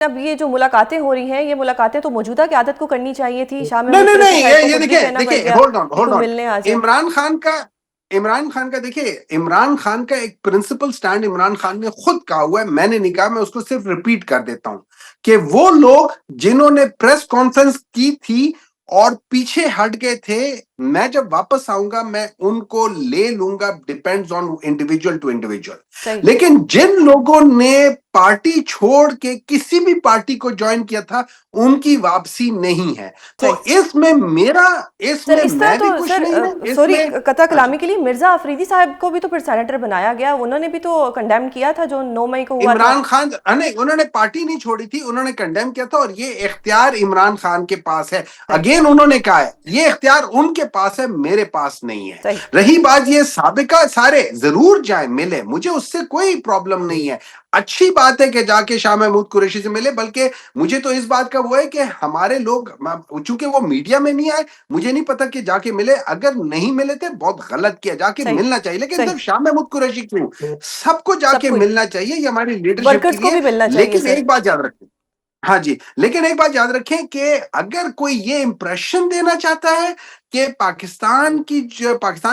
اب یہ جو ملاقاتیں ہو رہی ہیں، یہ ملاقاتیں تو موجودہ قیادت کو کرنی چاہیے تھی. شاہ نہیں محمود نہیں قریشی نہیں، صاحب کو یہ خود بھی کہنا پڑ دیکھیے گیا ہولڈ آن کہ ہولڈ کوئی آن. ملنے آ جائے. عمران خان کا دیکھیے، عمران خان کا ایک پرنسپل سٹینڈ عمران خان نے خود کہا ہوا ہے، میں نے نہیں کہا، میں اس کو صرف ریپیٹ کر دیتا ہوں کہ وہ لوگ جنہوں نے پریس کانفرنس کی تھی اور پیچھے ہٹ گئے تھے، میں جب واپس آؤں گا میں ان کو لے لوں گا، depends on individual to individual. صحیح. لیکن جن لوگوں نے پارٹی چھوڑ کے کسی بھی پارٹی کو جوائن کیا تھا ان کی واپسی نہیں ہے. تو صحیح. اس میں سر اس طرح میں تو بھی کچھ سر نہیں ہے اس سوری میں. قطع ہاں جی، کلامی کے لیے، مرزا افریدی صاحب کو بھی تو پھر سینیٹر بنایا گیا، انہوں نے بھی تو کنڈیم کیا تھا جو 9 مئی کو ہوا تھا. عمران خان نہیں، انہوں نے پارٹی نہیں چھوڑی تھی، انہوں نے کنڈیم کیا تھا، اور یہ اختیار عمران خان کے پاس ہے. صحیح. اگین انہوں نے کہا ہے یہ اختیار ان کے پاس ہے، میرے پاس نہیں ہے. صحیح. رہی بات یہ سابقہ، سارے ضرور جائیں ملے، مجھے اس سے کوئی پرابلم نہیں ہے. اچھی بات ہے کہ جا کے شاہ محمود قریشی سے ملے، بلکہ مجھے تو اس بات کا وہ ہے کہ ہمارے لوگ، چونکہ وہ میڈیا میں نہیں آئے، مجھے نہیں پتا کہ جا کے ملے. اگر نہیں ملے تھے بہت غلط کیا، جا کے صحیح. ملنا چاہیے. لیکن صحیح. صرف شاہ محمود قریشی کیوں، سب کو جا سب کے کوئی ملنا چاہیے، یہ ہماری لیڈرشپ کے ورکرز کو لیے. بھی ملنا چاہیے لیکن سر. ایک بات یاد رکھیں، ہاں جی، لیکن ایک بات یاد رکھیں کہ اگر کوئی یہ امپریشن دینا چاہتا ہے کہ پاکستان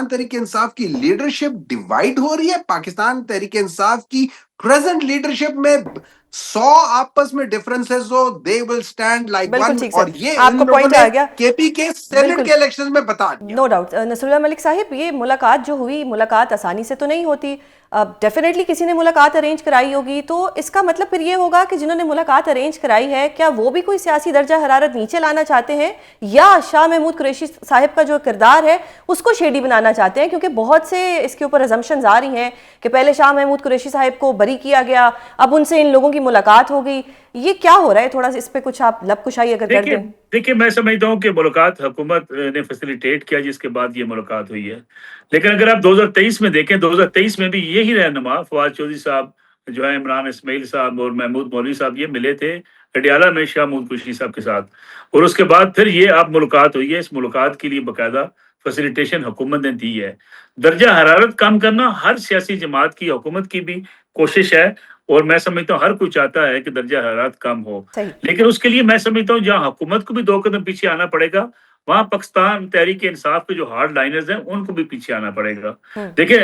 تحریک انصاف کی لیڈرشپ ڈیوائیڈ ہو رہی ہے، پاکستان تحریک انصاف کی پریزنٹ لیڈرشپ میں 100 آپس میں differences who, they will stand like بالکل ون. ٹھیک سر، اور یہ آپ ان کا لوگوں پوائنٹ نے آ گیا. کے پی کے سینٹ بالکل، کے الیکشن میں بتا دیا. No doubt. نصر اللہ ملک صاحب، یہ ملاقات جو ہوئی، ملاقات آسانی سے تو نہیں ہوتی. ڈیفینیٹلی کسی نے ملاقات ارینج کرائی ہوگی، تو اس کا مطلب پھر یہ ہوگا کہ جنہوں نے ملاقات ارینج کرائی ہے، کیا وہ بھی کوئی سیاسی درجہ حرارت نیچے لانا چاہتے ہیں، یا شاہ محمود قریشی صاحب کا جو کردار ہے اس کو شیڈی بنانا چاہتے ہیں؟ کیونکہ بہت سے اس کے اوپر ازمپشنز آ رہی ہیں کہ پہلے شاہ محمود قریشی صاحب کو بری کیا گیا، اب ان سے ان لوگوں کی ملاقات ہو گئی. یہ کیا ہو رہا ہے؟ تھوڑا سا اس پہ کچھ آپ لب کشائی اگر کر دیں. دیکھیے میں سمجھتا ہوں کہ ملاقات حکومت نے فیسیلیٹیٹ کیا، جس کے بعد یہ ملاقات ہوئی ہے. لیکن اگر آپ 2023 میں دیکھیں، 2023 میں بھی یہی رہنما فواد چودھری صاحب جو ہے، عمران اسماعیل صاحب اور محمود مولوی صاحب، یہ ملے تھے پٹیالہ میں شاہ محمود قریشی صاحب کے ساتھ. اور اس کے بعد پھر یہ آپ ملاقات ہوئی ہے. اس ملاقات کے لیے باقاعدہ فیسیلیٹیشن حکومت نے دی ہے. درجہ حرارت کم کرنا ہر سیاسی جماعت کی، حکومت کی بھی کوشش ہے، اور میں سمجھتا ہوں ہر کوئی چاہتا ہے کہ درجہ حرارت کم ہو. صحیح. لیکن اس کے لیے میں سمجھتا ہوں جہاں حکومت کو بھی 2 قدم پیچھے آنا پڑے گا، وہاں پاکستان تحریک انصاف کے جو ہارڈ لائنرز ہیں ان کو بھی پیچھے آنا پڑے گا. دیکھیں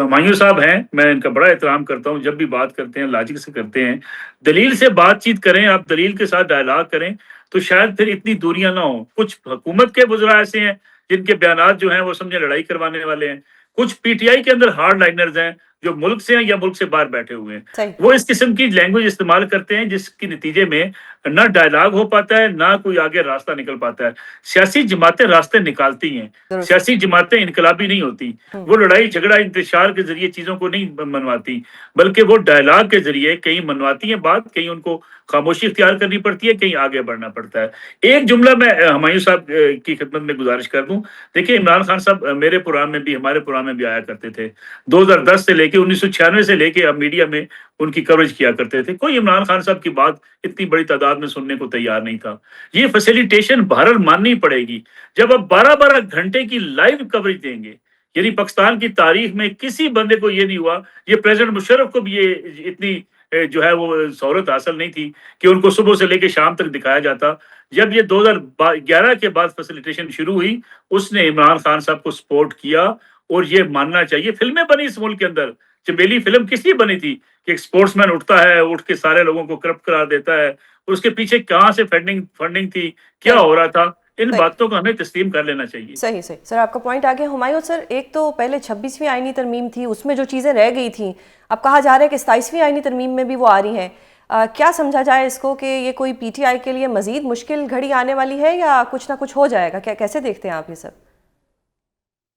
ہمایوں صاحب ہیں، میں ان کا بڑا احترام کرتا ہوں، جب بھی بات کرتے ہیں لاجک سے کرتے ہیں، دلیل سے بات چیت کریں، آپ دلیل کے ساتھ ڈائلاگ کریں تو شاید پھر اتنی دوریاں نہ ہوں. کچھ حکومت کے وزراء ایسے ہیں جن کے بیانات جو ہیں وہ سمجھے لڑائی کروانے والے ہیں. کچھ پی ٹی آئی کے اندر ہارڈ لائنرز ہیں جو ملک سے ہیں یا ملک سے باہر بیٹھے ہوئے ہیں. صحیح. وہ اس قسم کی لینگویج استعمال کرتے ہیں جس کے نتیجے میں نہ ڈائلاگ ہو پاتا ہے، نہ کوئی آگے راستہ نکل پاتا ہے. سیاسی جماعتیں راستے نکالتی ہیں، درست. سیاسی جماعتیں انقلابی نہیں ہوتی. وہ لڑائی جھگڑا انتشار کے ذریعے چیزوں کو نہیں منواتی، بلکہ وہ ڈائلاگ کے ذریعے کہیں منواتی ہیں بات، کہیں ان کو خاموشی اختیار کرنی پڑتی ہے، کہیں آگے بڑھنا پڑتا ہے. ایک جملہ میں ہمایوں صاحب کی خدمت میں گزارش کر دوں. دیکھیے عمران خان صاحب میرے پروگرام میں بھی، ہمارے پروگرام میں بھی آیا کرتے تھے. 2010 سے لے کے 1996 سے لے کے اب میڈیا میں ان کی کوریج کیا کرتے تھے. کوئی عمران خان صاحب کی بات اتنی بڑی تعداد میں سننے کو تیار نہیں تھا. یہ فیسیلیٹیشن بہرحال ماننی پڑے گی. جب آپ 12 گھنٹے کی لائیو کوریج دیں گے، یعنی پاکستان کی تاریخ میں کسی بندے کو یہ نہیں ہوا، یہ پریزیڈنٹ مشرف کو بھی یہ اتنی جو ہے وہ سہولت حاصل نہیں تھی کہ ان کو صبح سے لے کے شام تک دکھایا جاتا. جب یہ 2011 کے بعد فیسیلیٹیشن شروع ہوئی، اس نے عمران خان صاحب کو سپورٹ کیا. اور یہ ماننا چاہیے، فلمیں بنی اس ملک کے اندر. چمیلی فلم کس لیے بنی تھی کہ ایک سپورٹس مین اٹھتا ہے، اٹھ کے سارے لوگوں کو کرپٹ قرار دیتا ہے، اور اس کے پیچھے کہاں سے فنڈنگ تھی، کیا صحیح. ہو رہا تھا، ان صحیح. باتوں کو ہمیں تسلیم کر لینا چاہیے. صحیح صحیح سر، آپ کا پوائنٹ آ گیا. ہمایوں سر، ایک تو پہلے 26ویں آئینی ترمیم تھی، اس میں جو چیزیں رہ گئی تھیں، اب کہا جا رہا ہے کہ 27ویں آئینی ترمیم میں بھی وہ آ رہی ہیں. کیا سمجھا جائے اس کو کہ یہ کوئی پی ٹی آئی کے لیے مزید مشکل گھڑی آنے والی ہے، یا کچھ نہ کچھ ہو جائے گا؟ کیسے دیکھتے ہیں آپ یہ سب؟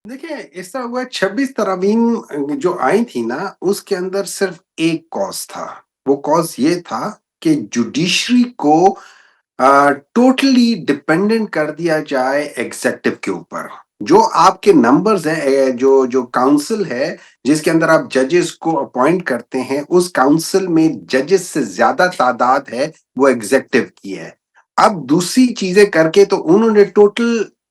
دیکھیں اس طرح ہوا، 26 ترامیم جو آئی تھی نا، اس کے اندر صرف ایک کاز تھا. وہ کاز یہ تھا کہ جوڈیشری کو ٹوٹلی ڈپینڈنٹ کر دیا جائے ایگزیکٹو کے اوپر. جو آپ کے نمبرز ہیں، جو کاؤنسل ہے جس کے اندر آپ ججز کو اپوائنٹ کرتے ہیں، اس کاؤنسل میں ججز سے زیادہ تعداد ہے وہ ایگزیکٹو کی ہے. اب دوسری چیزیں کر کے تو انہوں نے ٹوٹل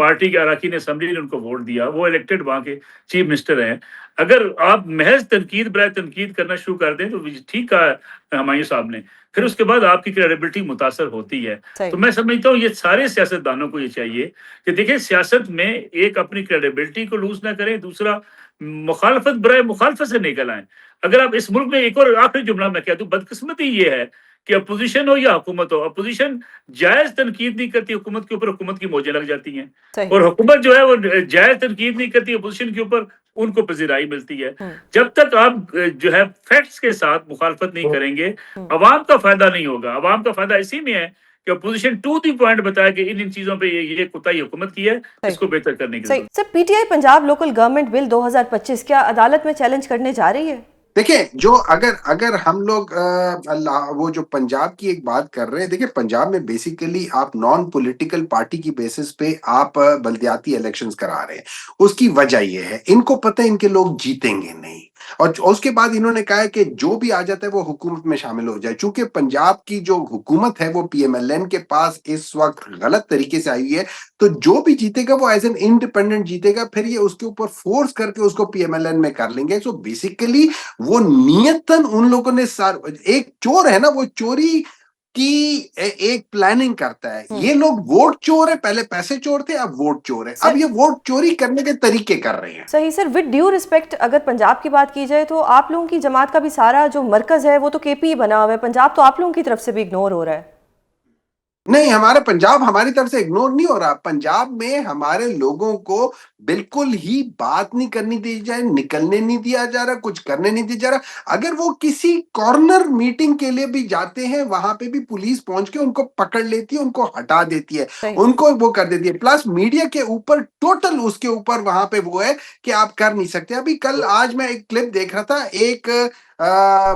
پارٹی کے اراکین اسمبلی نے ان کو ووٹ دیا, وہ الیکٹڈ وہاں کے چیف منسٹر ہیں. اگر آپ محض تنقید برائے تنقید کرنا شروع کر دیں تو ٹھیک کہا ہمایوں صاحب نے, پھر اس کے بعد آپ کی کریڈیبلٹی متاثر ہوتی ہے. تو میں سمجھتا ہوں یہ سارے سیاستدانوں کو یہ چاہیے کہ دیکھیں سیاست میں ایک اپنی کریڈیبلٹی کو لوز نہ کریں, دوسرا مخالفت برائے مخالفت سے نکل آئیں. اگر آپ اس ملک میں ایک اور آخری جملہ میں کہہ دوں, بدقسمتی یہ ہے کہ اپوزیشن ہو یا حکومت ہو, اپوزیشن جائز تنقید نہیں کرتی حکومت کے اوپر, حکومت کی موجیں لگ جاتی ہیں, اور حکومت جو ہے وہ جائز تنقید نہیں کرتی اپوزیشن کے اوپر, ان کو پذیرائی ملتی ہے. جب تک آپ جو ہے فیکٹس کے ساتھ مخالفت نہیں کریں گے, عوام کا فائدہ نہیں ہوگا. عوام کا فائدہ اسی میں ہے کہ اپوزیشن ٹو دی پوائنٹ بتایا کہ ان چیزوں پہ یہ کوتاہی حکومت کی ہے, اس کو بہتر کرنے کی ضرورت ہے. Sir, P T I Punjab local government bill 2025 کیا عدالت میں چیلنج کرنے جا رہی ہے؟ دیکھیں جو اگر ہم لوگ وہ جو پنجاب کی ایک بات کر رہے ہیں, دیکھیں پنجاب میں بیسیکلی آپ نان پولیٹیکل پارٹی کی بیسس پہ آپ بلدیاتی الیکشنز کرا رہے ہیں. اس کی وجہ یہ ہے, ان کو پتہ ہے ان کے لوگ جیتیں گے نہیں, اور اس کے بعد انہوں نے کہا ہے کہ جو بھی آ جاتا ہے وہ حکومت میں شامل ہو جائے. چونکہ پنجاب کی جو حکومت ہے وہ پی ایم ایل این کے پاس اس وقت غلط طریقے سے آئی ہوئی ہے, تو جو بھی جیتے گا وہ ایز این انڈیپینڈنٹ جیتے گا, پھر یہ اس کے اوپر فورس کر کے اس کو پی ایم ایل این میں کر لیں گے. سو بیسیکلی وہ نیتن ان لوگوں نے ایک چور ہے نا, وہ چوری کی ایک پلاننگ کرتا ہے. یہ لوگ ووٹ چور ہے, پہلے پیسے چور تھے, اب ووٹ چور ہے, اب یہ ووٹ چوری کرنے کے طریقے کر رہے ہیں. صحیح سر, ود ڈیو ریسپیکٹ اگر پنجاب کی بات کی جائے تو آپ لوگوں کی جماعت کا بھی سارا جو مرکز ہے وہ تو کے پی بنا ہوا ہے, پنجاب تو آپ لوگوں کی طرف سے بھی اگنور ہو رہا ہے. نہیں, ہمارا پنجاب ہماری طرف سے اگنور نہیں ہو رہا. پنجاب میں ہمارے لوگوں کو بالکل ہی بات نہیں کرنی دی جائے, نکلنے نہیں دیا جا رہا, کچھ کرنے نہیں دیا جا رہا. اگر وہ کسی کارنر میٹنگ کے لیے بھی جاتے ہیں, وہاں پہ بھی پولیس پہنچ کے ان کو پکڑ لیتی ہے, ان کو ہٹا دیتی ہے, ان کو وہ کر دیتی ہے. پلس میڈیا کے اوپر ٹوٹل اس کے اوپر وہاں پہ وہ ہے کہ آپ کر نہیں سکتے. ابھی آج میں ایک کلپ دیکھ رہا تھا, ایک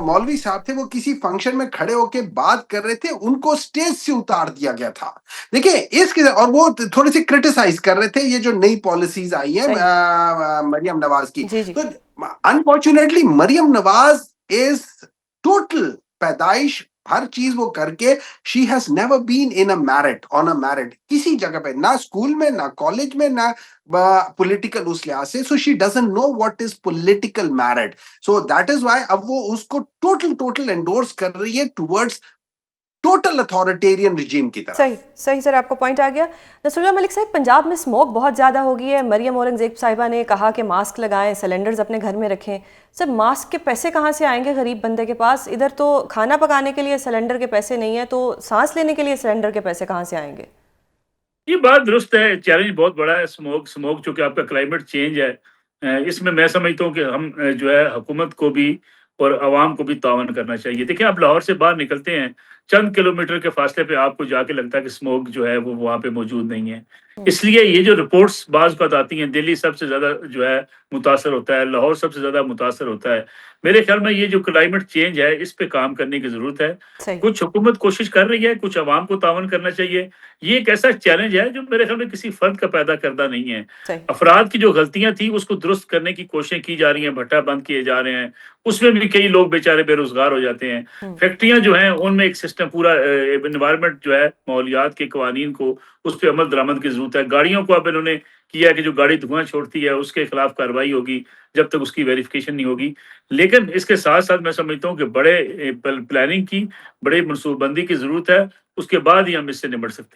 مولوی صاحب تھے, وہ کسی فنکشن میں کھڑے ہو کے بات کر رہے تھے, ان کو سٹیج سے اتار دیا گیا تھا. دیکھیں اس کے, اور وہ تھوڑے سے کرٹیسائز کر رہے تھے یہ جو نئی پالیسیز آئی ہیں مریم نواز کی. تو unfortunately Maryam Nawaz is total پیدائش ہر چیز وہ کر کے, she has never been in a merit on a merit کسی جگہ پہ, نہ اسکول میں, نہ کالج میں, نہ پولیٹیکل اس لحاظ سے. So she doesn't know what is political merit. So that is why اب وہ اس کو ٹوٹل انڈورس کر رہی ہے ٹورڈز ٹوٹل اتھارٹیرین رجیم کی طرف. صحیح سر, آپ کو پوائنٹ آ گیا. نصر اللہ ملک صاحب, پنجاب میں اسموک بہت زیادہ ہو گئی ہے. مریم اورنگزیب صاحبہ نے کہا کہ ماسک لگائیں, سلنڈرز اپنے گھر میں رکھیں. سر ماسک کے پیسے کہاں سے آئیں گے غریب بندے کے پاس؟ ادھر تو کھانا پکانے کے لیے سلنڈر کے پیسے نہیں ہیں, تو سانس لینے کے لیے سلنڈر کے پیسے کہاں سے آئیں گے؟ یہ بات درست ہے, چیلنج بہت بڑا ہے. اسموک چونکہ آپ کا کلائمیٹ چینج ہے, اس میں سمجھتا ہوں کہ ہم جو ہے حکومت کو بھی اور عوام کو بھی تعاون کرنا چاہیے. دیکھیں آپ لاہور سے باہر نکلتے ہیں, چند کلومیٹر کے فاصلے پہ آپ کو جا کے لگتا ہے کہ اسموک جو ہے وہ وہاں پہ موجود نہیں ہے. اس لیے یہ جو رپورٹس بعض اوقات آتی ہیں, دلی سب سے زیادہ جو ہے متاثر ہوتا ہے, لاہور سب سے زیادہ متاثر ہوتا ہے. میرے خیال میں یہ جو کلائمیٹ چینج ہے اس پہ کام کرنے کی ضرورت ہے. کچھ حکومت کوشش کر رہی ہے, کچھ عوام کو تعاون کرنا چاہیے. یہ ایک ایسا چیلنج ہے جو میرے خیال میں کسی فرد کا پیدا کردہ نہیں ہے. افراد کی جو غلطیاں تھیں اس کو درست کرنے کی کوششیں کی جا رہی ہیں, بھٹا بند کیے جا رہے ہیں, اس میں بھی کئی لوگ بیچارے بے روزگار ہو جاتے ہیں. فیکٹریاں جو ہیں ان میں ایک سسٹم پورا انوائرمنٹ جو ہے ماحولیات کے قوانین کو اس پہ عمل درآمد کی ضرورت ہے. گاڑیوں کو اب انہوں نے کیا کہ جو گاڑی دھواں چھوڑتی ہے اس کے خلاف کارروائی ہوگی جب تک اس کی ویریفیکیشن نہیں ہوگی. لیکن اس کے ساتھ ساتھ میں سمجھتا ہوں کہ بڑے پلاننگ کی, بڑے منصوبہ بندی کی ضرورت ہے. اس کے بعد ہی ہم اس سے نمٹ سکتے ہیں.